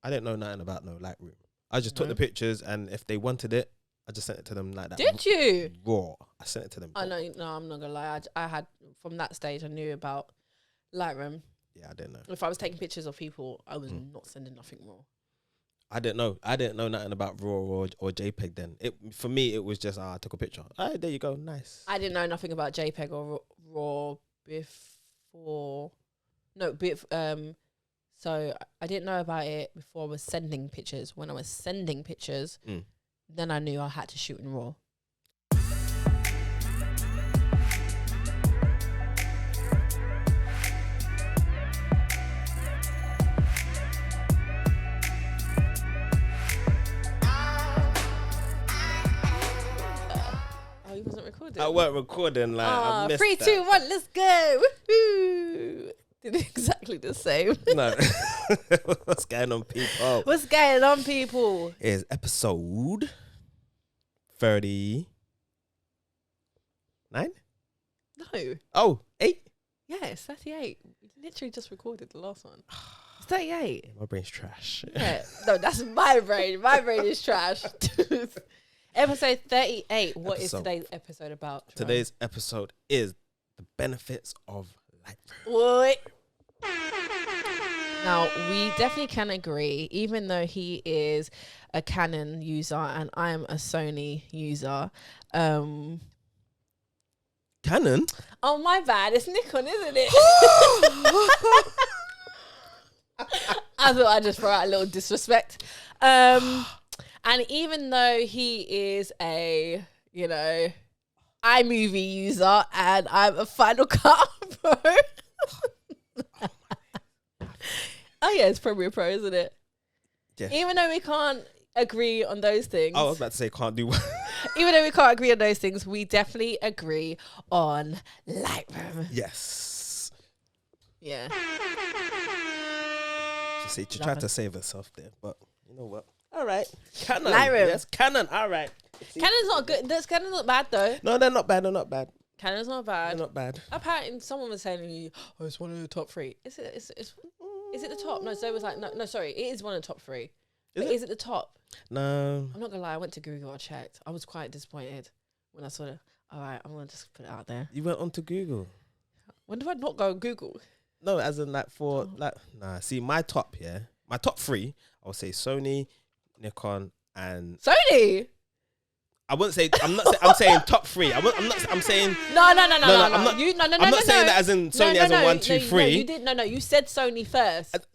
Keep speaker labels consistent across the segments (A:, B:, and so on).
A: I didn't know nothing about no Lightroom. I just took the pictures, and if they wanted it, I just sent it to them like that.
B: Did you?
A: Raw. I sent it to them.
B: Oh no, I'm not gonna lie. I had from that stage I knew about Lightroom.
A: Yeah, I didn't know.
B: If I was taking pictures of people, I was not sending nothing raw.
A: I didn't know. I didn't know nothing about RAW or JPEG then. For me, it was just I took a picture. All right, there you go. Nice.
B: I didn't know nothing about JPEG or raw before. No, so I didn't know about it before I was sending pictures. When I was sending pictures, then I knew I had to shoot in raw. Oh, you wasn't recording?
A: I weren't recording. Like, I missed
B: 3, 2, 1, let's go. Woohoo. Did exactly the same.
A: No. What's going on, people?
B: What's going on, people?
A: It's episode 39?
B: No.
A: Oh, 8?
B: Yeah, it's 38. We literally just recorded the last one. It's 38.
A: My brain's trash.
B: Yeah. No, that's my brain. My brain is trash. Episode 38. What is today's episode about? Jerome?
A: Today's episode is the benefits of Lightroom.
B: What? Now, we definitely can agree, even though he is a Canon user and I am a Sony user.
A: Canon?
B: Oh, my bad. It's Nikon, isn't it? I thought I'd just throw out a little disrespect. And even though he is a, iMovie user and I'm a Final Cut Pro. Oh yeah, it's Premiere Pro, isn't it?
A: Yeah.
B: Even though we can't agree on those things.
A: I was about to say can't do one.
B: Even though we can't agree on those things, we definitely agree on Lightroom.
A: Yes.
B: Yeah.
A: She tried to save herself there, but you know what? All right. Canon.
B: Lightroom.
A: Yes, Canon. All right.
B: Canon's not good. Canon's not bad though.
A: No, they're not bad. They're not bad.
B: Canon's not bad.
A: They're not bad.
B: Apparently, someone was saying to me, "Oh, it's one of the top 3." Is it? Is it the top? No, Zoe was like, no, sorry, it is one of the top 3. Is it the top?
A: No.
B: I'm not gonna lie. I went to Google. I checked. I was quite disappointed when I saw it. All right, I'm gonna just put it out there.
A: You went on to Google.
B: When did I not go on Google?
A: No, as in nah. See, my top 3, I would say Sony, Nikon, and
B: Sony.
A: I wouldn't say. I'm saying top 3. I'm saying.
B: No.
A: I'm not saying that as in Sony as in 1, 2, 3.
B: No, you didn't. No. You said Sony first.
A: But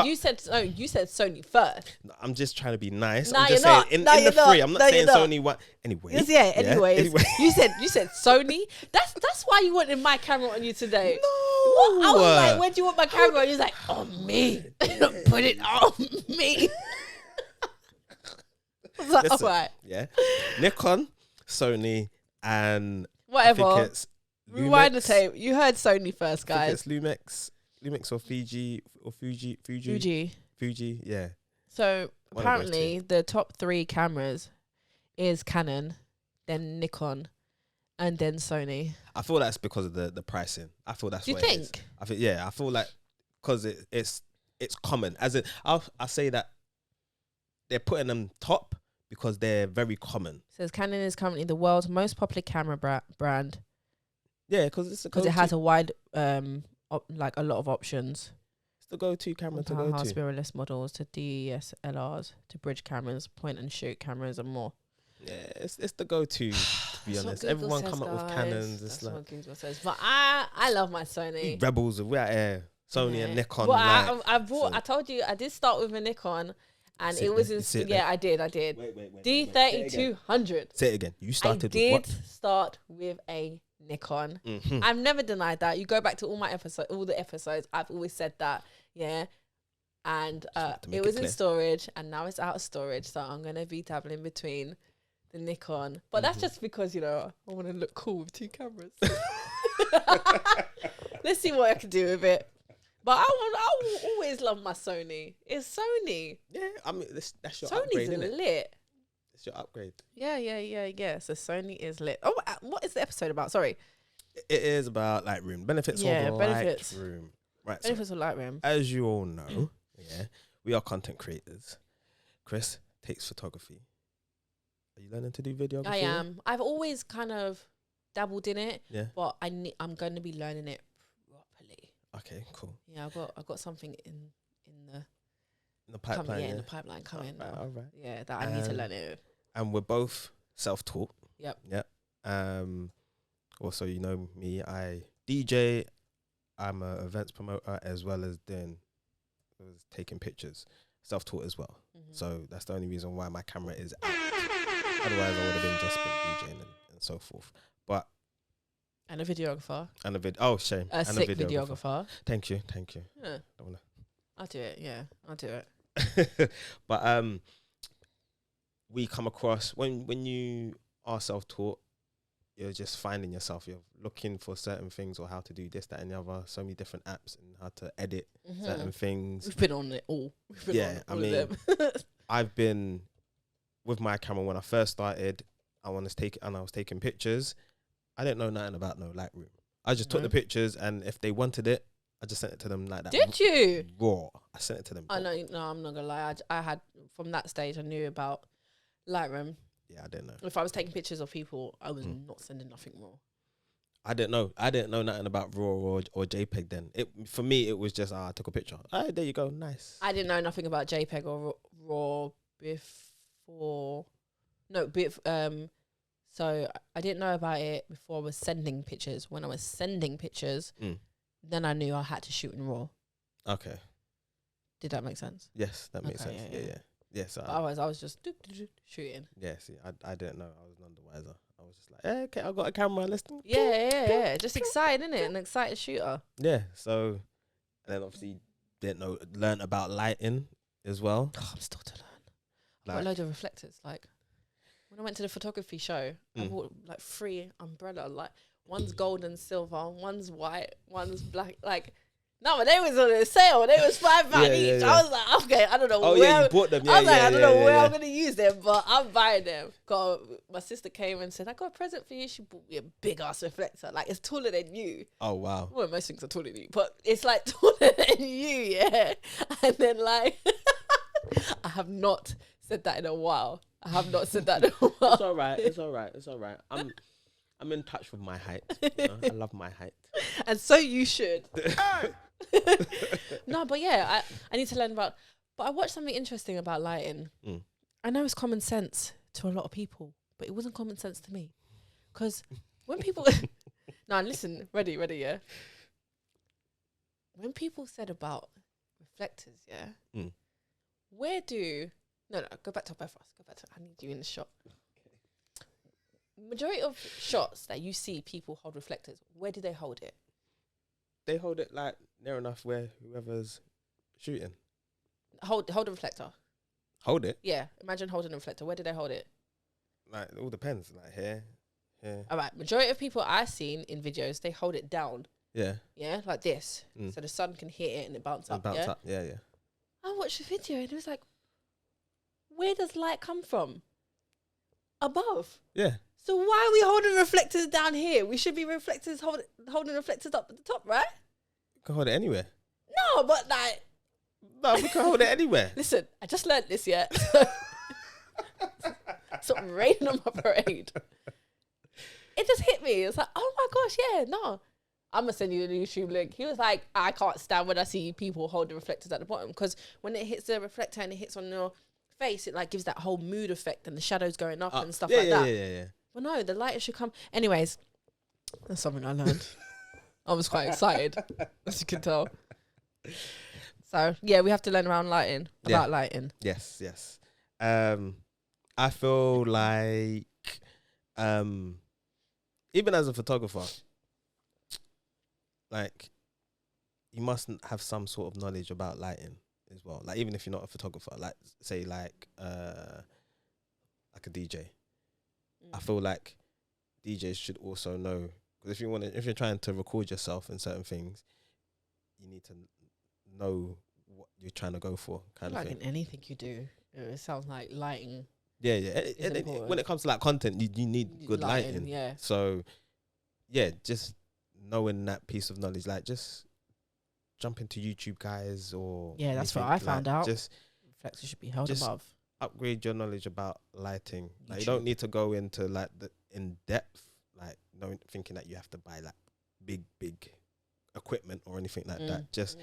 B: you said Sony first.
A: I'm just trying to be nice.
B: No,
A: I'm just
B: you're
A: saying
B: not.
A: in the 3. I'm not saying
B: you're
A: Sony 1. Anyway.
B: Anyways. You said Sony. That's why you wanted my camera on you today.
A: No.
B: What? I was like, where do you want my camera? And you're like, on me. Put it on me.
A: Listen,
B: all right.
A: Yeah. Nikon, Sony, and
B: whatever.
A: I think it's
B: Rewind the tape. You heard Sony first, guys.
A: I think it's Lumix or Fuji. Yeah.
B: So apparently, the top 3 cameras is Canon, then Nikon, and then Sony.
A: I feel that's because of the pricing. I feel that's.
B: Do you
A: what
B: think?
A: It is. I feel like because it's common. As in, I say that they're putting them top because they're very common.
B: It says Canon is currently the world's most popular camera brand.
A: Yeah, because
B: it has a wide, a lot of options.
A: It's the go-to camera to go to.
B: Mirrorless models to DSLRs to bridge cameras, point and shoot cameras, and more.
A: Yeah, it's the go-to. To be honest, everyone come up with Canons.
B: That's what Google says. But I love my Sony.
A: Rebels, we're at here. Sony and Nikon.
B: Well, I told you I did start with a Nikon. And it was I did.
A: Wait.
B: D3200.
A: Say it again. You started
B: with
A: what?
B: Start with a Nikon.
A: Mm-hmm.
B: I've never denied that. You go back to all the episodes. I've always said that. Yeah. And it was in storage, and now it's out of storage. So I'm gonna be dabbling between the Nikon, but that's just because I want to look cool with 2 cameras. Let's see what I can do with it. But I will always love my Sony. It's Sony.
A: Yeah, I mean that's your
B: Sony's
A: upgrade, isn't it?
B: lit.
A: It's your upgrade.
B: Yeah. So Sony is lit. Oh, what is the episode about? Sorry.
A: It is about Lightroom. Benefits of Lightroom. Right.
B: Benefits of Lightroom.
A: As you all know, We are content creators. Kriss takes photography. Are you learning to do videography?
B: I am. I've always kind of dabbled in it.
A: Yeah.
B: But I'm going to be learning it properly.
A: Okay, cool.
B: Yeah, I've got something in
A: the pipeline.
B: in the pipeline coming.
A: All right.
B: Yeah, that I need to learn it.
A: And we're both self-taught.
B: Yep.
A: Also, you know me, I DJ. I'm an events promoter as well as taking pictures. Self-taught as well.
B: Mm-hmm.
A: So that's the only reason why my camera is out. Otherwise, I would have been DJing and so forth. But
B: and a videographer.
A: And a video. Oh, shame.
B: A sick videographer.
A: Thank you.
B: Yeah. I'll do it. Yeah, I'll do it.
A: But we come across when you are self-taught, you're just finding yourself. You're looking for certain things or how to do this, that, and the other. So many different apps and how to edit certain things.
B: We've been on it all.
A: I've been with my camera when I first started. I was taking pictures. I didn't know nothing about no Lightroom. I just took the pictures, and if they wanted it, I just sent it to them like that.
B: Did you?
A: Raw. I sent it to them.
B: I know. No, I'm not gonna lie. I had from that stage. I knew about Lightroom.
A: Yeah, I didn't know.
B: If I was taking pictures of people, I was not sending nothing raw.
A: I didn't know nothing about raw or JPEG then. For me, it was just I took a picture. All right, there you go. Nice.
B: I didn't know nothing about JPEG or raw before. No, so I didn't know about it before I was sending pictures. When I was sending pictures, then I knew I had to shoot in raw.
A: Okay.
B: Did that make sense?
A: Yes, that makes sense. Yeah. Yeah, so
B: otherwise I was just shooting.
A: Yeah, see, I didn't know. I was none the wiser. I was just like, okay, I got a camera. Let's do.
B: Yeah. Just excited, innit? An excited shooter.
A: Yeah. So, and then obviously learn about lighting as well.
B: Oh, I'm still to learn. I got a load of reflectors. Like when I went to the photography show, I bought like 3 umbrella. Like one's gold and silver, one's white, one's black. Like. No, but they was on a sale. They was £5 each. I was like, okay, I don't know where. Oh yeah, you bought them. I was like, I don't know where I'm gonna use them, but I'm buying them. My sister came and said, I got a present for you. She bought me a big ass reflector. Like it's taller than you.
A: Oh wow.
B: Well, most things are taller than you, but it's like taller than you, yeah. And then like, I have not said that in a while.
A: It's all right. I'm in touch with my height. I love my height.
B: And so you should. No, but yeah, I need to learn about. But I watched something interesting about lighting. I know it's common sense to a lot of people, but it wasn't common sense to me. Because when people... Now, listen, ready, yeah? When people said about reflectors, yeah? Where do... No, go back to both of us. I need you in the shot. Majority of shots that you see people hold reflectors, where do they hold it?
A: They hold it like near enough where whoever's shooting.
B: Hold a reflector.
A: Hold it?
B: Yeah. Imagine holding a reflector. Where do they hold it?
A: Like it all depends. Like here.
B: All right. Majority of people I've seen in videos, they hold it down.
A: Yeah.
B: Yeah, like this. So the sun can hit it and it bounce up.
A: Yeah.
B: I watched the video and it was like, where does light come from? Above.
A: Yeah.
B: So why are we holding reflectors down here? We should be holding reflectors up at the top, right?
A: You can hold it anywhere.
B: No, but like...
A: No, we can hold it anywhere.
B: Listen, I just learned this, yeah? Stop raining on my parade. It just hit me. It's like, oh my gosh, yeah, no. I'm going to send you the YouTube link. He was like, I can't stand when I see people hold the reflectors at the bottom. Because when it hits the reflector and it hits on your face, it like gives that whole mood effect and the shadows going up and stuff like that.
A: Yeah.
B: Well, no, the light should come. Anyways, that's something I learned. I was quite excited, as you can tell. So, yeah, we have to learn about lighting.
A: Yes. I feel like, even as a photographer, like, you must have some sort of knowledge about lighting as well. Like, even if you're not a photographer, like, say, like a DJ. I feel like DJs should also know, because if you're trying to record yourself in certain things, you need to know what you're trying to go for, kind of thing.
B: Like in anything you do, it sounds like lighting.
A: Yeah. When it comes to like content, you need good lighting.
B: Yeah.
A: So, yeah, just knowing that piece of knowledge, like just jump into YouTube, guys, or
B: Yeah, that's what
A: anything.
B: I found out.
A: Just
B: Reflector should be held
A: just
B: above.
A: upgrade your knowledge about lighting. Like, you
B: YouTube.
A: don't need to go into like the in depth, like thinking that you have to buy like big equipment or anything like that. Just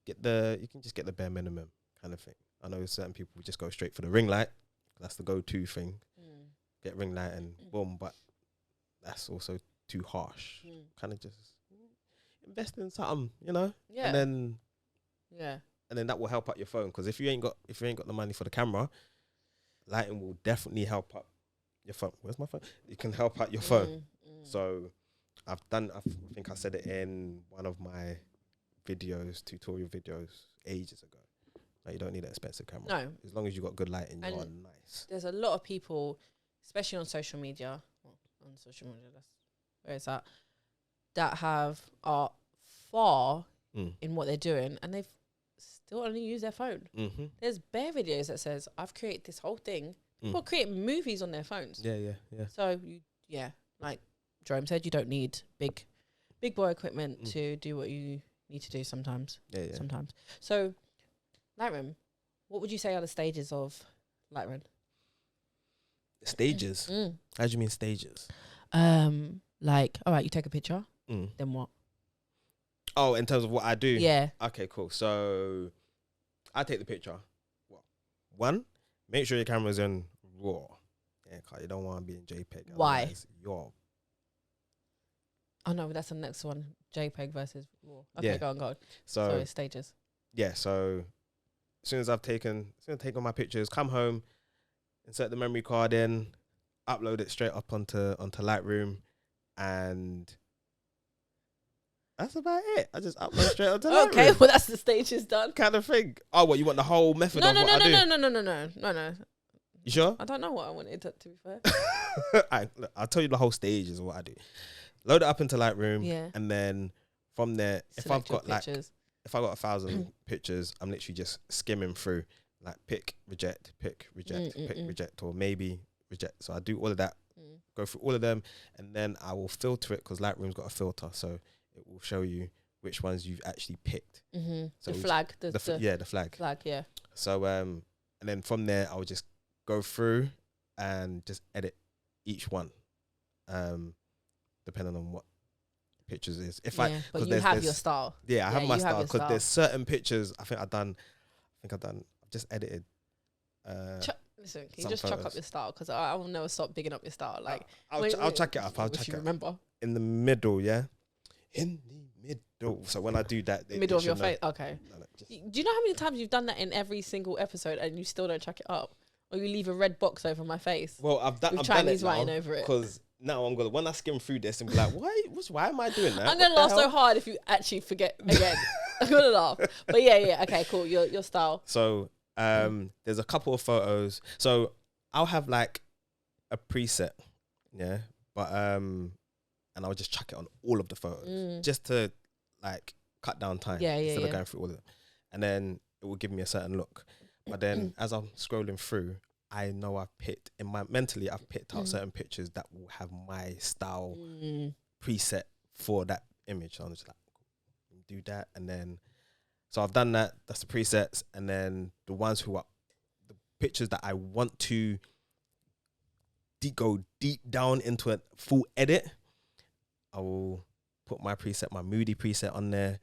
A: you can just get the bare minimum kind of thing. I know certain people just go straight for the ring light. That's the go-to thing. Get ring light and boom, but that's also too harsh. Kind of just invest in something, you know.
B: Yeah.
A: And then
B: yeah.
A: And then that will help out your phone, because if you ain't got the money for the camera, lighting will definitely help out your phone. Where's my phone? It can help out your phone. So I think I said it in one of my tutorial videos ages ago. Like, you don't need an expensive camera.
B: No.
A: As long as you got good lighting, you are nice.
B: There's a lot of people, especially on social media, that's where it's at, that are far in what they're doing, and they've still only use their phone. There's bare videos that says, I've created this whole thing. People create movies on their phones.
A: Yeah.
B: So like Jerome said, you don't need big boy equipment to do what you need to do sometimes. Yeah. Sometimes. So Lightroom, what would you say are the stages of Lightroom?
A: Stages? How do you mean stages?
B: Like, all right, you take a picture, then what?
A: Oh, in terms of what I do?
B: Yeah.
A: Okay, cool. So I take the picture. Well, one, make sure your camera's in RAW. Yeah, cause you don't want to be in JPEG.
B: Why?
A: Oh
B: no, that's the next one. JPEG versus RAW. Okay, go on. So stages.
A: Yeah, so as soon as I've taken my pictures, come home, insert the memory card in, upload it straight up onto Lightroom, and that's about it. I just upload straight onto Lightroom.
B: Okay, well, that's the stages done.
A: Kind of thing. Oh, what, you want the whole method of what I do?
B: No.
A: You sure?
B: I don't know what I wanted to be fair.
A: I'll tell you the whole stages of what I do. Load it up into Lightroom, and then from there, if I've got 1,000 pictures, I'm literally just skimming through, like pick, reject, or maybe reject. So I do all of that, go through all of them, and then I will filter it, because Lightroom's got a filter, so it will show you which ones you've actually picked. So
B: the flag, the
A: flag.
B: Flag, yeah.
A: So and then from there, I'll just go through and just edit each one, depending on what pictures is.
B: But you have your style.
A: Yeah, I have my style, because there's certain pictures I've just edited.
B: Listen, can you just chuck up your style? Because I will never stop bigging up your style. Like,
A: I'll chuck it up. I'll chuck it up.
B: Remember
A: in the middle, yeah. In the middle. So when I do that,
B: middle of your face. Okay. Do you know how many times you've done that in every single episode and you still don't chuck it up, or you leave a red box over my face?
A: Well, I've done
B: Chinese
A: done it
B: writing over it,
A: because now I'm gonna, when I skim through this and be like, why am I doing that?
B: I'm gonna laugh so hard if you actually forget again. I'm gonna laugh. But yeah. Okay, cool. Your style.
A: So there's a couple of photos. So I'll have like a preset, yeah, but and I'll just chuck it on all of the photos just to like cut down time instead of going through all of them, and then it will give me a certain look. But then as I'm scrolling through, I know I've picked out certain pictures that will have my style preset for that image. So I'm just like, do that, and then so I've done that. That's the presets, and then the ones who are the pictures that I want to go deep down into a full edit, I will put my preset, my moody preset on there,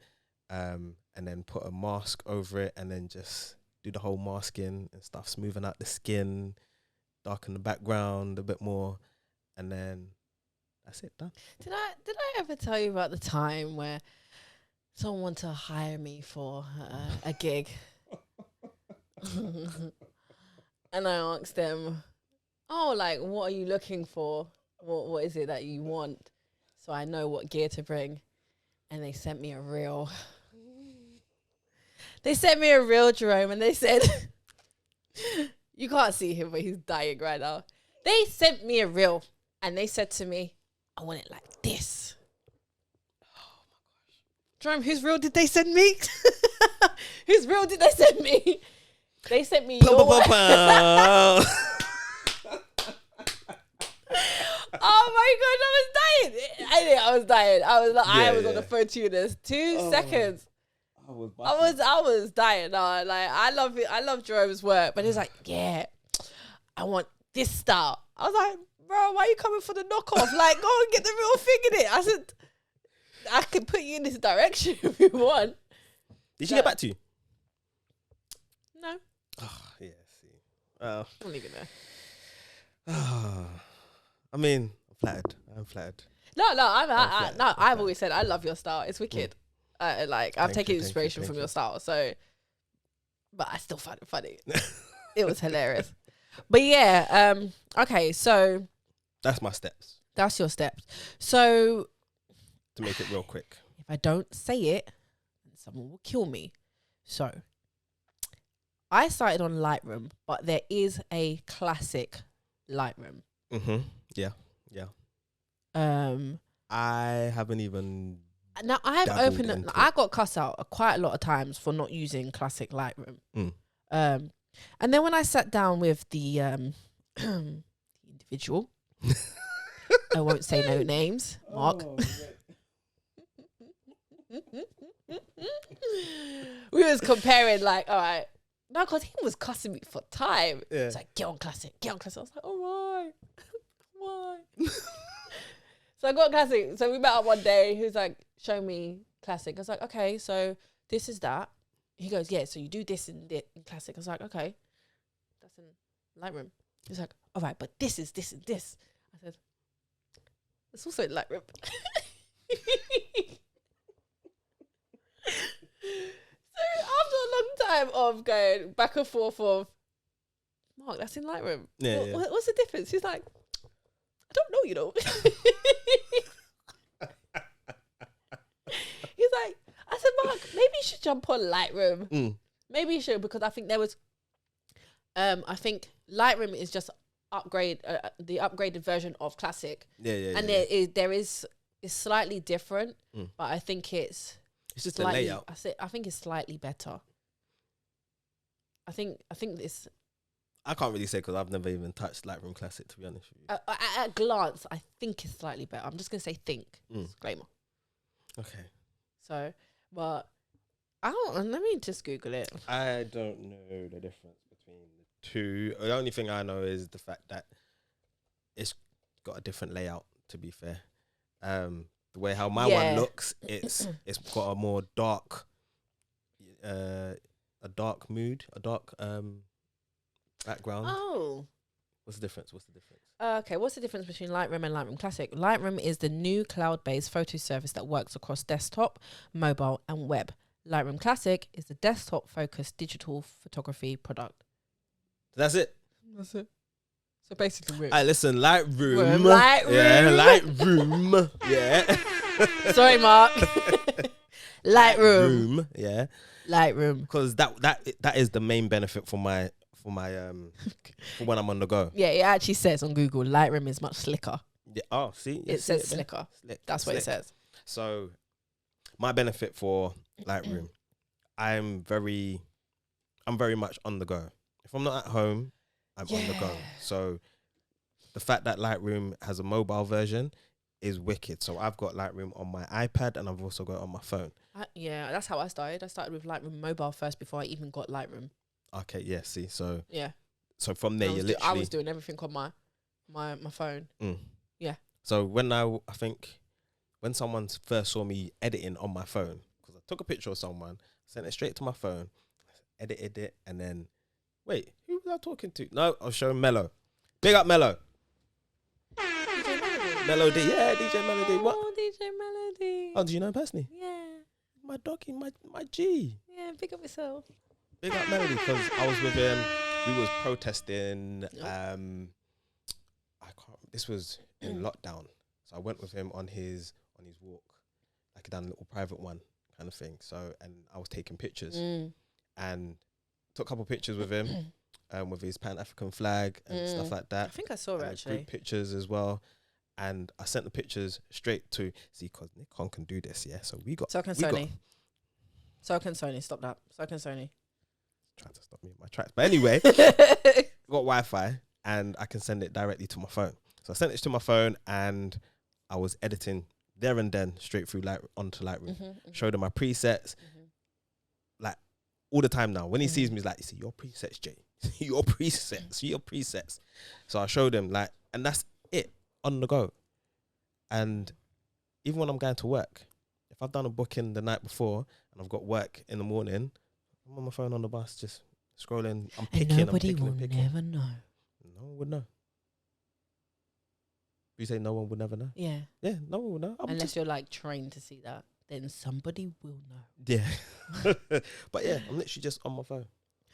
A: and then put a mask over it, and then just do the whole masking and stuff, smoothing out the skin, darken the background a bit more, and then that's it, done. Did
B: I ever tell you about the time where someone wanted to hire me for a gig? And I asked them, like, what are you looking for? What is it that you want? So I know what gear to bring. And they sent me a reel. They sent me a reel, Jerome, and they said, you can't see him, but he's dying right now. They sent me a reel, and they said to me, I want it like this. Oh my gosh. Jerome, whose reel did they send me? Whose reel did they send me? They sent me your Oh my god, I was dying. I was dying. I was on the phone to you. There's 2 seconds. I was dying. Like I love Jerome's work, but he's like, yeah, I want this style. I was like, bro, why are you coming for the knockoff? Like, go and get the real thing in it. I said, I can put you in this direction if you want.
A: Did she get back to you?
B: No.
A: Oh, yeah, see. Well,
B: I'm leaving there.
A: I mean, I'm flattered.
B: No, I've always said I love your style. It's wicked. I've taken inspiration from your style. So, but I still find it funny. It was hilarious. But yeah, okay, so
A: that's my steps.
B: That's your steps. So
A: to make it real quick,
B: if I don't say it, someone will kill me. So I started on Lightroom, but there is a classic Lightroom.
A: Yeah. I haven't even.
B: Now I have opened it. I got cussed out quite a lot of times for not using classic Lightroom. And then when I sat down with the individual, I won't say no names, Mark. We was comparing, like, all right, no, because he was cussing me for time. Yeah. It's like, get on classic. I was like, all right, why? So I got classic. So we met up one day. He was like, show me classic. I was like, okay, so this is that. He goes, yeah, so you do this in classic. I was like, okay, that's in Lightroom. He's like, all right, but this is this and this. I said, it's also in Lightroom. So after a long time of going back and forth of, Mark, that's in Lightroom.
A: Yeah,
B: what's the difference? He's like, I don't know, you know. He's like, I said, Mark, maybe you should jump on Lightroom. Maybe you should, because I think there was, I think Lightroom is just the upgraded version of Classic. And there is it's slightly different, but I think it's
A: just
B: slightly,
A: a layout.
B: I think it's slightly better. I think this.
A: I can't really say because I've never even touched Lightroom Classic, to be honest with you.
B: At a glance, I think it's slightly better. I'm just gonna say think. Disclaimer.
A: Okay.
B: So, but I don't. Let me just Google it.
A: I don't know the difference between the two. The only thing I know is the fact that it's got a different layout. To be fair, the way how my one looks, it's got a more dark, a dark mood, a dark background.
B: Oh.
A: What's the difference?
B: Okay, what's the difference between Lightroom and Lightroom Classic? Lightroom is the new cloud-based photo service that works across desktop, mobile, and web. Lightroom Classic is the desktop-focused digital photography product.
A: That's it.
B: So basically,
A: listen, Lightroom.
B: Lightroom.
A: Yeah, Lightroom. Yeah. Sorry,
B: Mark. Lightroom.
A: Yeah.
B: Lightroom.
A: Because that is the main benefit for my for when I'm on the go.
B: Yeah, it actually says on Google, Lightroom is much slicker.
A: Yeah. Oh, see,
B: it says slicker. That's what it says.
A: So, my benefit for Lightroom, I'm very much on the go. If I'm not at home, I'm on the go. So, the fact that Lightroom has a mobile version is wicked. So, I've got Lightroom on my iPad and I've also got it on my phone.
B: That's how I started. I started with Lightroom mobile first before I even got Lightroom.
A: Okay, yeah, see, so...
B: Yeah.
A: So, from there, I
B: was doing everything on my phone. Yeah.
A: So, I think when someone first saw me editing on my phone, because I took a picture of someone, sent it straight to my phone, edited it, and then... Wait, who was I talking to? No, I was showing Mello. Big up Mello. Melody, yeah, DJ Melody. What?
B: Oh, DJ Melody.
A: Oh, do you know him personally?
B: Yeah.
A: My doggy, my G.
B: Yeah, pick up yourself.
A: Big up Melody, because I was with him. We was protesting. This was in lockdown, so I went with him on his walk, like done a little private one kind of thing. So, and I was taking pictures and took a couple pictures with him, with his Pan-African flag and stuff like that.
B: I think I saw it actually.
A: Group pictures as well. And I sent the pictures straight to because Nikon can do this, yeah. So we got
B: So can Sony. So can Sony. Stop that. So can Sony.
A: Trying to stop me in my tracks. But anyway, got Wi-Fi and I can send it directly to my phone. So I sent it to my phone and I was editing there and then straight through onto Lightroom. Showed them my presets. all the time now. When he sees me, he's like, "You see your presets, Jay. Your presets." So I showed him like, and that's it on the go. And even when I'm going to work, if I've done a booking the night before and I've got work in the morning, I'm on my phone on the bus, just scrolling. I'm picking.
B: And nobody
A: I'm picking
B: will
A: and picking.
B: never know.
A: No one would know. You say no one would never know?
B: Yeah.
A: Yeah, no one will know.
B: Unless you're like trained to see that, then somebody will know.
A: Yeah. But yeah, I'm literally just on my phone.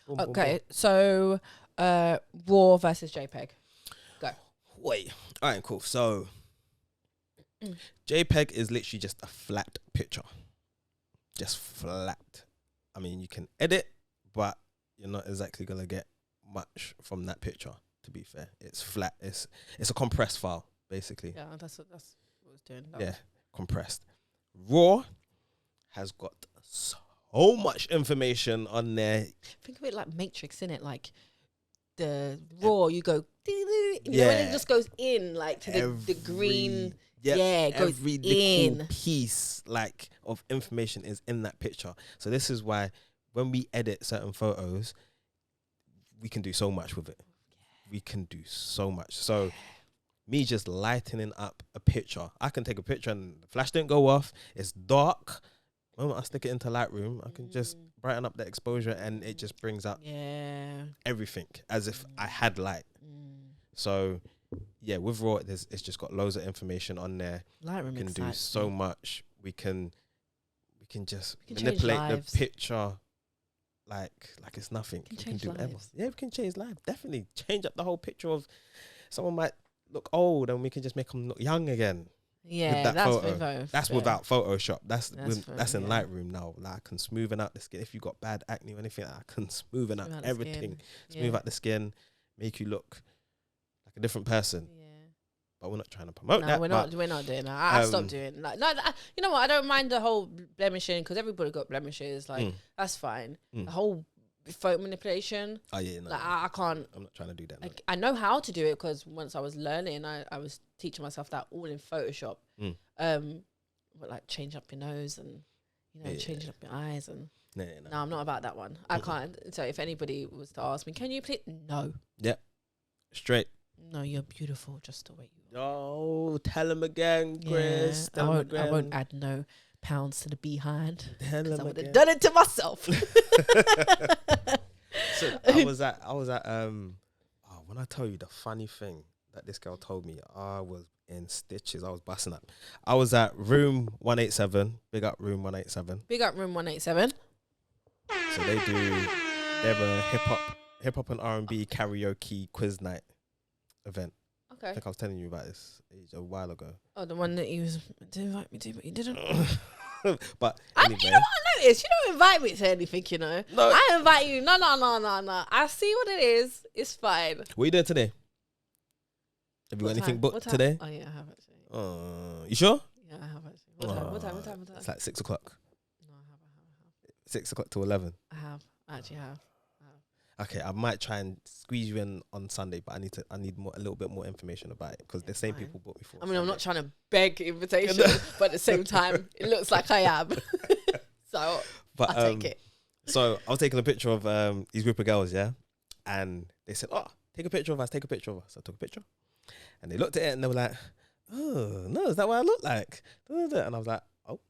A: Boom,
B: Okay,
A: boom, boom.
B: so RAW versus JPEG. Go.
A: Wait. All right, cool. So JPEG is literally just a flat picture. Just flat. I mean, you can edit, but you're not exactly going to get much from that picture, to be fair. It's flat. It's a compressed file, basically.
B: Yeah, that's what I was doing.
A: Compressed. RAW has got so much information on there.
B: Think of it like Matrix, innit? Like the RAW, you go, you know, when it just goes in, like to the green. It goes
A: every
B: in.
A: little piece like of information is in that picture. So this is why when we edit certain photos, we can do so much with it. We can do so much. So me just lightening up a picture, I can take a picture and the flash didn't go off. It's dark. When I stick it into Lightroom, I can just brighten up the exposure and it just brings out everything as if I had light. So yeah, with RAW, it's just got loads of information on there.
B: Lightroom
A: can do so much. We can just
B: we can
A: manipulate the picture like it's nothing.
B: We
A: can do whatever.
B: lives.
A: Yeah, we can change lives. Definitely change up the whole picture of someone might look old and we can just make them look young again.
B: Yeah,
A: that's
B: photo.
A: That's without Photoshop. That's in
B: yeah.
A: Lightroom now. Like I can smoothen out the skin. If you got bad acne or anything, I can smoothen out everything. Smooth out the skin, make you look like a different person.
B: Yeah.
A: But we're not trying to promote that.
B: We're not doing that. I stopped doing like you know what? I don't mind the whole blemishing because everybody got blemishes. Like that's fine. The whole photo manipulation.
A: Oh yeah, no,
B: like I can't.
A: I'm not trying to do that.
B: Like, I know how to do it because once I was learning, I was teaching myself that all in Photoshop. But like change up your nose and changing up your eyes and. No, I'm not about that one. I can't. So if anybody was to ask me, can you please? No.
A: Yep. Straight.
B: No, you're beautiful just the way you are.
A: Oh, tell him again, Kriss.
B: I won't add no pounds to the behind.
A: Tell him
B: I would
A: again.
B: have done it to myself.
A: So I was at when I tell you the funny thing that this girl told me, I was in stitches. I was busting up. I was at room 187. Big up room 187.
B: Big up room 187.
A: So they're a hip hop and R&B karaoke quiz night event.
B: Okay.
A: I think I was telling you about this a while ago.
B: Oh, the one that you was to invite me to, but you didn't.
A: But
B: anyway. You know what I noticed? You don't invite me to anything, you know. No. I invite you. No. I see what it is. It's fine.
A: What are you doing today? Have you got anything booked today?
B: Oh yeah, I have actually.
A: You sure?
B: Yeah, I have actually. What time?
A: It's like 6 o'clock.
B: No, I have.
A: 6 o'clock to 11.
B: I actually have.
A: Okay, I might try and squeeze you in on Sunday, but I need a little bit more information about it because the same people booked me for.
B: I mean, I'm not trying to beg invitation, but at the same time, it looks like I am. So I'll take it.
A: So I was taking a picture of these group of girls, yeah, and they said, "Oh, take a picture of us. Take a picture of us." So I took a picture, and they looked at it and they were like, "Oh no, is that what I look like?" And I was like, "Oh,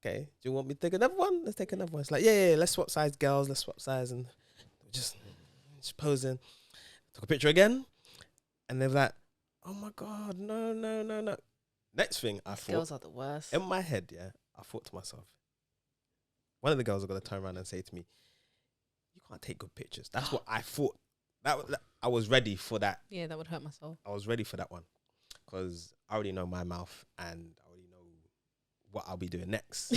A: okay. Do you want me to take another one? Let's take another one." It's like, yeah. Let's swap size, girls. Let's swap size and. Just posing. Took a picture again, and they were like, "Oh my god, no!" Next thing I thought,
B: girls are the worst.
A: In my head, yeah, I thought to myself, one of the girls are gonna turn around and say to me, "You can't take good pictures." That's what I thought. I was ready for that.
B: Yeah, that would hurt my soul.
A: I was ready for that one because I already know my mouth and I already know what I'll be doing next.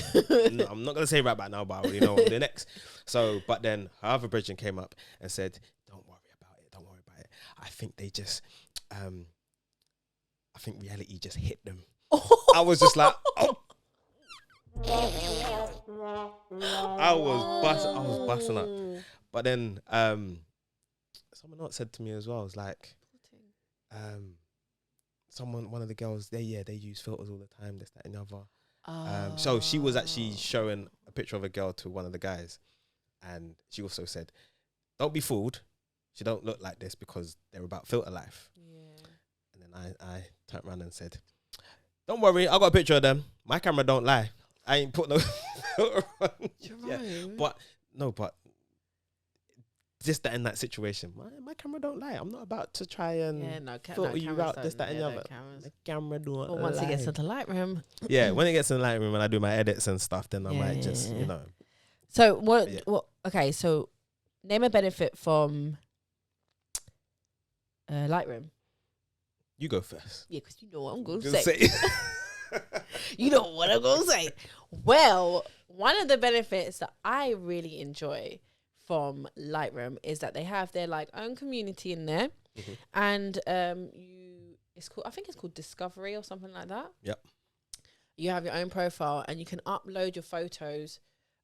A: No, I'm not gonna say right about now, but I already know what I'm doing next. So, but then her other brethren came up and said, "Don't worry about it. I think they just, I think reality just hit them." I was just like, oh. I was busting up. But then, someone else said to me as well, it was like, one of the girls, they use filters all the time, this, that, and the other. So she was actually showing a picture of a girl to one of the guys, And she also said, don't be fooled. She don't look like this because they're about filter life.
B: Yeah.
A: And then I turned around and said, don't worry, I got a picture of them. My camera don't lie. I ain't put no filter on. Yeah. But just that in that situation, my camera don't lie. I'm not about to try and filter you out, this, that, and the other. The camera don't lie.
B: Once it gets into Lightroom.
A: Yeah, when it gets in Lightroom and I do my edits and stuff, then I might just, you know.
B: So what? Okay, so name a benefit from Lightroom.
A: You go first.
B: Yeah, because you know what I'm going to say. You know what I'm going to say. Well, one of the benefits that I really enjoy from Lightroom is that they have their like own community in there, and it's called, I think it's called Discovery or something like that.
A: Yep.
B: You have your own profile and you can upload your photos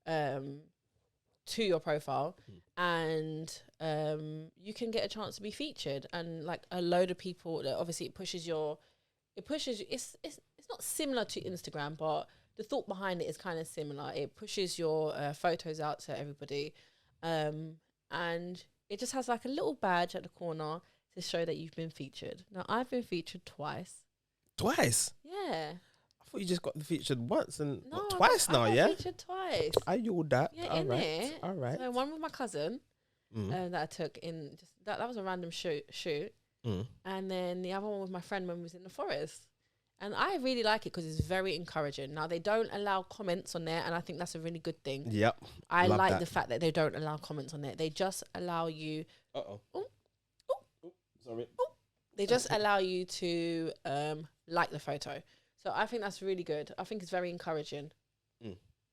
B: to your profile, and you can get a chance to be featured, and like a load of people. Obviously it pushes it's not similar to Instagram, but the thought behind it is kind of similar. It pushes your photos out to everybody, and it just has like a little badge at the corner to show that you've been featured. Now I've been featured twice. Yeah.
A: I thought you just got featured once and
B: No,
A: twice now,
B: I got
A: yeah?
B: featured twice.
A: I yelled that.
B: Yeah,
A: all right.
B: innit?
A: All right.
B: So one with my cousin that I took in. Just that was a random shoot, and then the other one with my friend when we was in the forest. And I really like it because it's very encouraging. Now they don't allow comments on there, and I think that's a really good thing.
A: Yep.
B: I like the fact that they don't allow comments on there. They just allow you.
A: Sorry.
B: They just allow you to like the photo. So I think that's really good. I think it's very encouraging.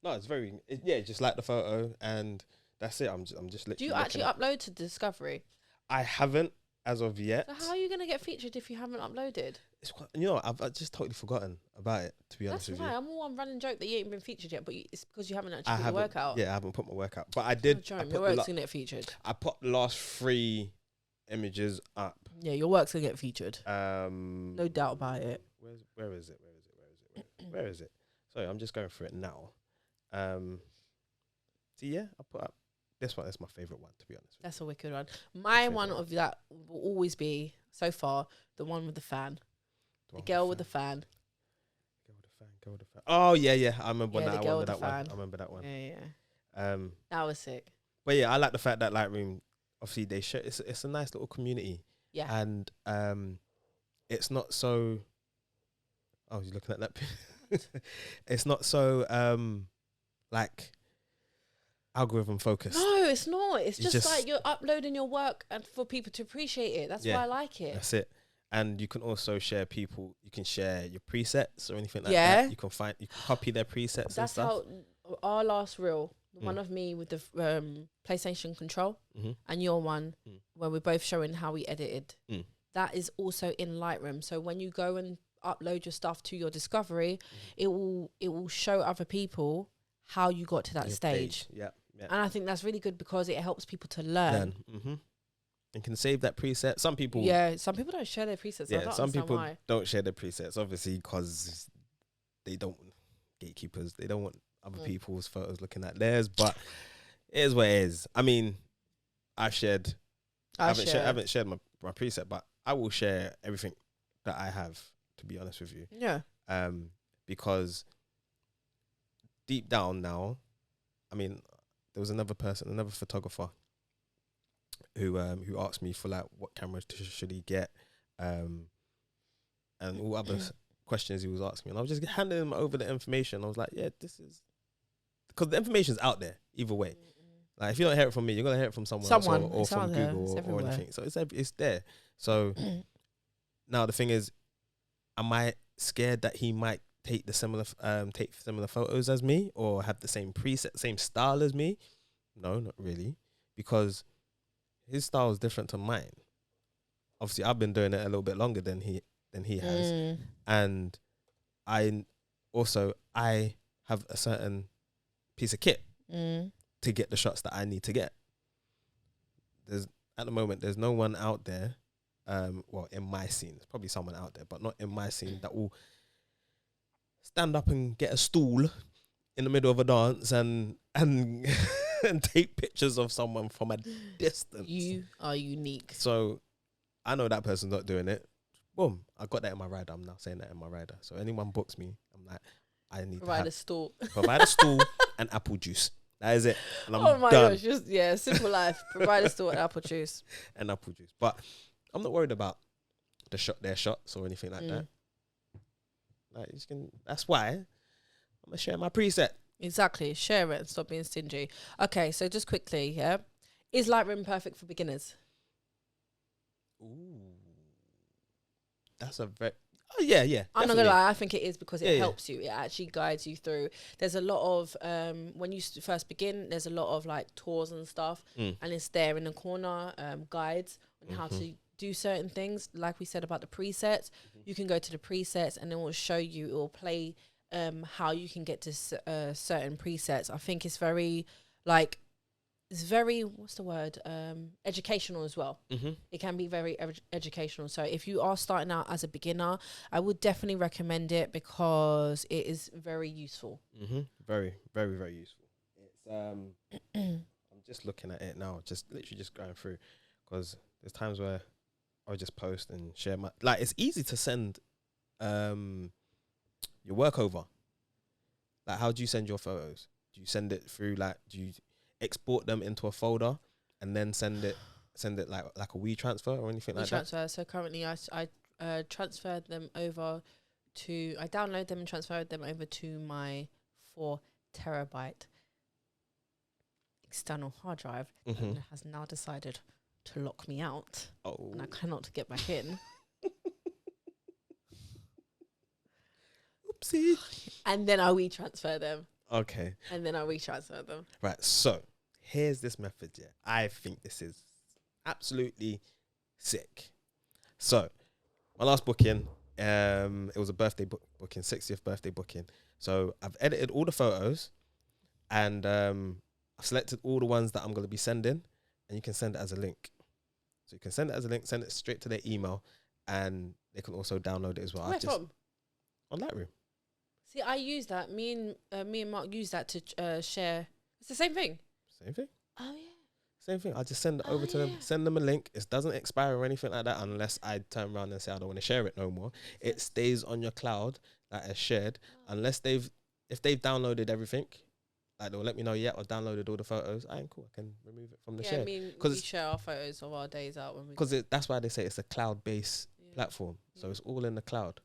A: No, it's just like the photo, and that's it. I'm just literally.
B: Do you actually upload to Discovery?
A: I haven't as of yet.
B: So how are you gonna get featured if you haven't uploaded?
A: It's quite, I've just totally forgotten about it, to be honest with you.
B: That's fine. I'm all on running joke that you ain't been featured yet, but it's because you haven't actually put your work out.
A: Yeah, I haven't put my work out, but I did.
B: Your work's gonna get featured.
A: I put the last 3 images up.
B: Yeah, your work's gonna get featured.
A: No
B: doubt about it.
A: Where is it? Where is it? Sorry, I'm just going through it now. I put up this one. That's my favorite one, to be honest.
B: That's a wicked one. My one of that will always be so far the one with the fan. The girl with the fan.
A: Girl with the fan. Oh yeah. I remember that.
B: I
A: remember that one.
B: Yeah. That was sick.
A: But yeah, I like the fact that Lightroom, obviously they show it's a nice little community.
B: Yeah.
A: And it's not so. Oh, you're looking at that. It's not so like algorithm focused.
B: No, it's not. It's just like you're uploading your work and for people to appreciate it. That's why I like it.
A: That's it. And you can also share you can share your presets or anything like that. You can copy their presets. That's and stuff.
B: How our last reel, one of me with the PlayStation control and your one where we're both showing how we edited. That is also in Lightroom. So when you go and upload your stuff to your Discovery, it will show other people how you got to that stage.
A: Yeah.
B: And I think that's really good because it helps people to learn.
A: And can save that preset. Some people
B: don't share their presets.
A: Yeah, some people don't share their presets, obviously, because they don't gatekeepers. They don't want other people's photos looking at theirs. But it is what it is. I mean, I haven't shared my preset, but I will share everything that I have. To be honest with you,
B: yeah.
A: Because deep down now, I mean, there was another photographer who asked me for like what camera should he get, and all other questions he was asking me, and I was just handing him over the information. I was like, yeah, this is because the information's out there either way. Like if you don't hear it from me, you're gonna hear it from someone else or from Google or anything. So it's there. So now the thing is, am I scared that he might take similar photos as me or have the same preset, same style as me? No, not really, because his style is different to mine. Obviously, I've been doing it a little bit longer than he has, and I have a certain piece of kit to get the shots that I need to get. At the moment, there's no one out there. Well, in my scene, there's probably someone out there, but not in my scene that will stand up and get a stool in the middle of a dance and and take pictures of someone from a distance.
B: You are unique.
A: So I know that person's not doing it. Boom, I got that in my rider. I'm now saying that in my rider. So anyone books me, I'm like, I need
B: Provide
A: to
B: a stool.
A: provide a stool and apple juice. That is it. And I'm
B: Oh my
A: done.
B: gosh, just simple life. Provide a stool and apple juice.
A: And apple juice. But I'm not worried about their shots or anything like that. Like that's why I'm gonna share my preset.
B: Exactly. Share it and stop being stingy. Okay, so just quickly, yeah. Is Lightroom perfect for beginners?
A: Ooh. That's a very yeah.
B: I'm not gonna lie, I think it is because it helps you. It actually guides you through. There's a lot of when you first begin, there's a lot of like tours and stuff, and it's there in the corner, guides on how to do certain things. Like we said about the presets, you can go to the presets and it will show you, it will play how you can get to certain presets. I think it's very like, it's very, what's the word, educational as well. It can be very educational. So if you are starting out as a beginner, I would definitely recommend it because it is very useful.
A: Very, very, very useful. It's I'm just looking at it now, just literally just going through, because there's times where I just post and share my, like, it's easy to send your work over. Like, how do you send your photos? Do you send it through, like, do you export them into a folder and then send it like a WeTransfer or anything like that?
B: So currently I transferred them over to, I download them and transferred them over to my 4 terabyte external hard drive, and it has now decided to lock me out, and I cannot get back in.
A: Oopsie.
B: And then I WeTransfer them.
A: Okay.
B: And then I WeTransfer them.
A: Right. So here's this method. Yeah, I think this is absolutely sick. So my last booking, it was a birthday booking, 60th birthday booking. So I've edited all the photos, and I've selected all the ones that I'm going to be sending, and you can send it as a link. So you can send it as a link, send it straight to their email, and they can also download it as well.
B: Where from?
A: On Lightroom.
B: See, I use that. Me and Mark use that to share. It's the same thing.
A: Same thing.
B: Oh yeah.
A: Same thing. I just send it over to them, send them a link. It doesn't expire or anything like that unless I turn around and say I don't want to share it no more. It stays on your cloud that is shared unless if they've downloaded everything. Like, they'll let me know, I've downloaded all the photos. I'm cool. I can remove it from the share.
B: I mean, we share our photos of our days out when we.
A: Because that's why they say it's a cloud-based platform. So it's all in the cloud.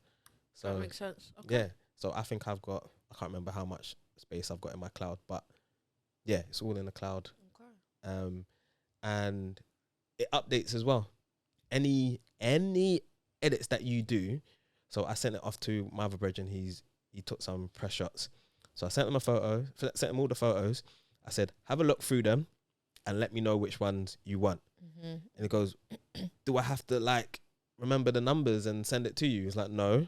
A: So
B: that makes sense. Okay.
A: Yeah. So I think I can't remember how much space I've got in my cloud, but yeah, it's all in the cloud. Okay. And it updates as well. Any edits that you do. So I sent it off to my other brethren. He took some press shots. So I sent him sent him all the photos. I said, have a look through them and let me know which ones you want. And he goes, do I have to like remember the numbers and send it to you? He's like, no.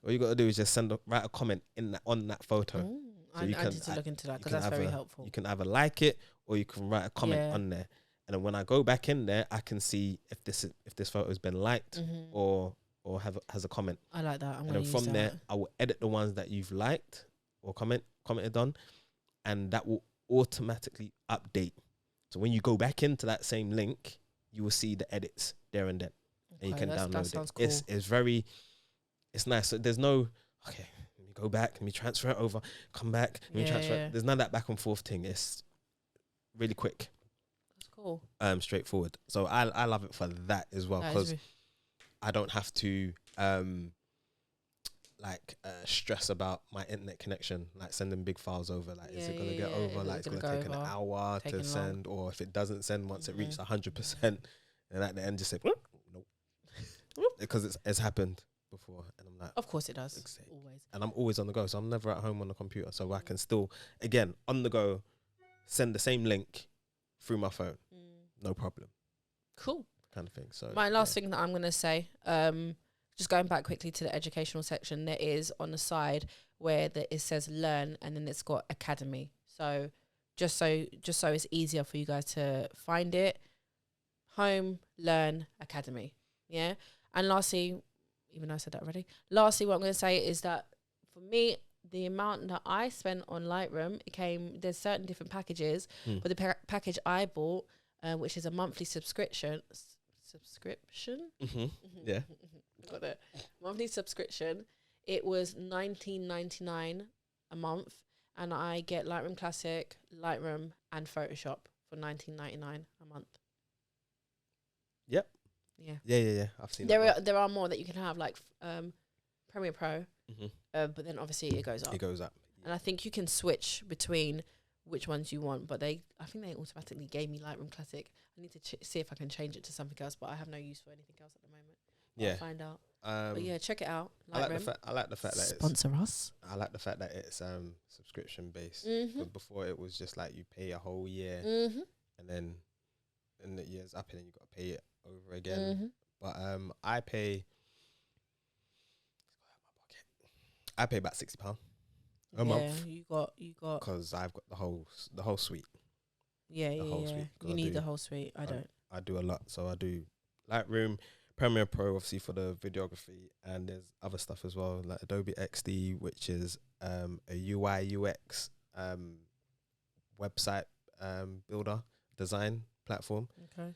A: All you got to do is just write a comment on that photo.
B: So I need to look into that because that's very helpful.
A: You can either like it or you can write a comment on there. And then when I go back in there, I can see if this photo has been liked or has a comment.
B: I like that.
A: And then from there, I will edit the ones that you've liked or commented on, and that will automatically update. So when you go back into that same link, you will see the edits there and then, and you can download it. Cool. It's nice. So there's no, let me go back, let me transfer it over, come back, let me transfer it. There's none of that back and forth thing. It's really quick.
B: That's cool.
A: Straightforward. So I love it for that as well, because I don't have to stress about my internet connection, like sending big files over. Like, is it gonna get over? Like, it's gonna take an hour to send, or if it doesn't send once it reaches 100%, and at the end just say nope, because it's happened before, and I'm like,
B: of course it does, always.
A: And I'm always on the go, so I'm never at home on the computer, so I can still, again, on the go, send the same link through my phone, no problem.
B: Cool.
A: Kind of thing. So
B: my last thing that I'm gonna say, just going back quickly to the educational section, there is on the side where it says learn, and then it's got academy. So just so it's easier for you guys to find it, home, learn, academy. And lastly, even though I said that already, what I'm going to say is that for me, the amount that I spent on Lightroom, there's certain different packages, but the package I bought, which is a monthly subscription.
A: Yeah.
B: Got it. Monthly subscription. It was $19.99 a month, and I get Lightroom Classic, Lightroom, and Photoshop for $19.99 a month.
A: Yep.
B: Yeah.
A: Yeah. I've seen
B: there are more that you can have, like Premiere Pro,
A: Mm-hmm.
B: but then obviously it goes up.
A: It goes up.
B: And I think you can switch between which ones you want, but I think they automatically gave me Lightroom Classic. I need to see if I can change it to something else, but I have no use for anything else at the moment.
A: Yeah.
B: I'll find out. But yeah, check it out.
A: I like the fact that
B: sponsor us.
A: I like the fact that it's subscription based.
B: Mm-hmm.
A: Before it was just like you pay a whole year,
B: Mm-hmm.
A: and then the year's up, and then you got to pay it over again.
B: Mm-hmm.
A: But I pay about £60 a month.
B: You got
A: Because I've got the whole suite.
B: Yeah.
A: Suite,
B: You need the whole suite. I don't.
A: I do a lot. So I do Lightroom, Premiere Pro, obviously for the videography, and there's other stuff as well, like Adobe XD, which is a UI UX website builder design platform.
B: Okay.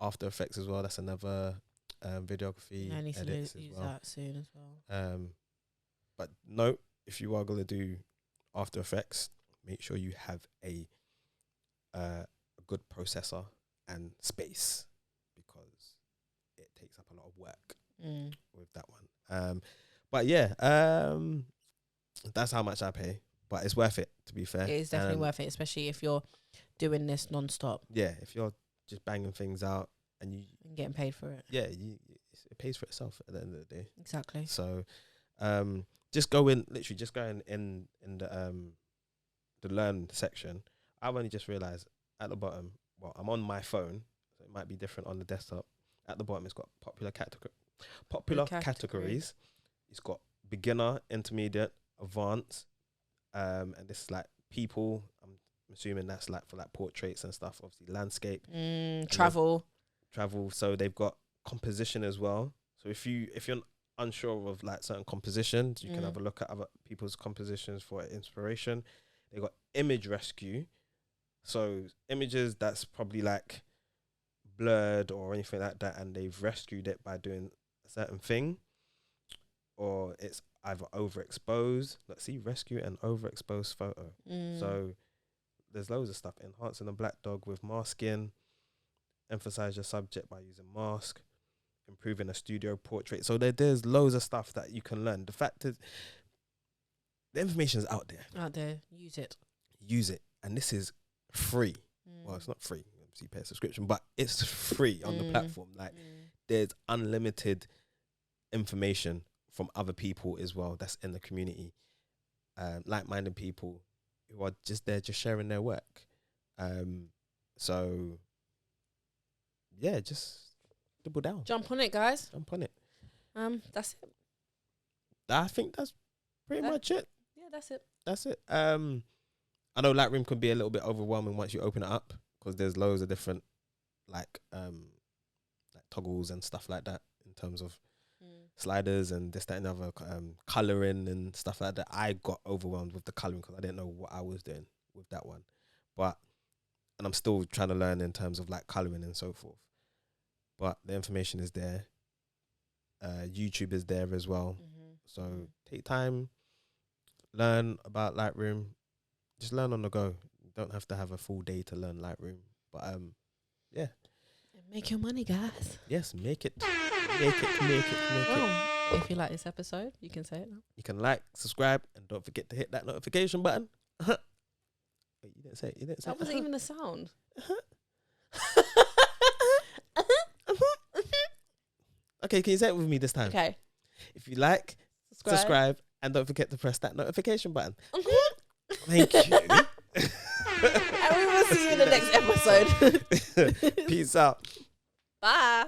A: After Effects as well. That's another videography.
B: I need to
A: edits
B: use
A: as well.
B: that soon as well.
A: But note, if you are gonna do After Effects, make sure you have a good processor and space, because it takes up a lot of work with that one. But yeah, that's how much I pay. But it's worth it, to be fair.
B: It is definitely worth it, especially if you're doing this non-stop.
A: Yeah, if you're just banging things out and
B: getting paid for it.
A: Yeah, it pays for itself at the end of the day.
B: Exactly.
A: So, just go in the learn section. I've only just realized at the bottom. Well, I'm on my phone, so it might be different on the desktop. At the bottom, it's got popular categories. It's got beginner, intermediate, advanced, and this is like people. I'm assuming that's like for like portraits and stuff. Obviously, landscape,
B: travel.
A: So they've got composition as well. So if you're unsure of like certain compositions, you can have a look at other people's compositions for inspiration. They got image rescue. So images that's probably like blurred or anything like that, and they've rescued it by doing a certain thing, or it's either overexposed. Let's see, rescue and overexposed photo. So there's loads of stuff. Enhancing a black dog with masking. Emphasize your subject by using mask. Improving a studio portrait. So there's loads of stuff that you can learn. The fact is, the information is out there. Use it. And this is free. Well, it's not free. Obviously, you pay a subscription, but it's free on the platform. Like, there's unlimited information from other people as well that's in the community. Like-minded people who are just there, just sharing their work. So, yeah, just double down.
B: Jump on it, guys.
A: Jump on it.
B: That's it.
A: I think that's pretty much it.
B: Yeah, that's it.
A: That's it. I know Lightroom could be a little bit overwhelming once you open it up, because there's loads of different like toggles and stuff like that in terms of sliders and this, that, and other, colouring and stuff like that. I got overwhelmed with the colouring because I didn't know what I was doing with that one. And I'm still trying to learn in terms of like colouring and so forth. But the information is there. YouTube is there as well. So take time, learn about Lightroom. Just learn on the go. You don't have to have a full day to learn Lightroom. But yeah.
B: Make your money, guys.
A: Yes, make it. Make it.
B: If you like this episode, you can say it now.
A: You can like, subscribe, and don't forget to hit that notification button. Wait, you didn't say it.
B: That wasn't even a sound.
A: Okay, can you say it with me this time?
B: Okay.
A: If you like, subscribe, and don't forget to press that notification button. Thank you.
B: And we will see you in the next episode.
A: Peace out.
B: Bye.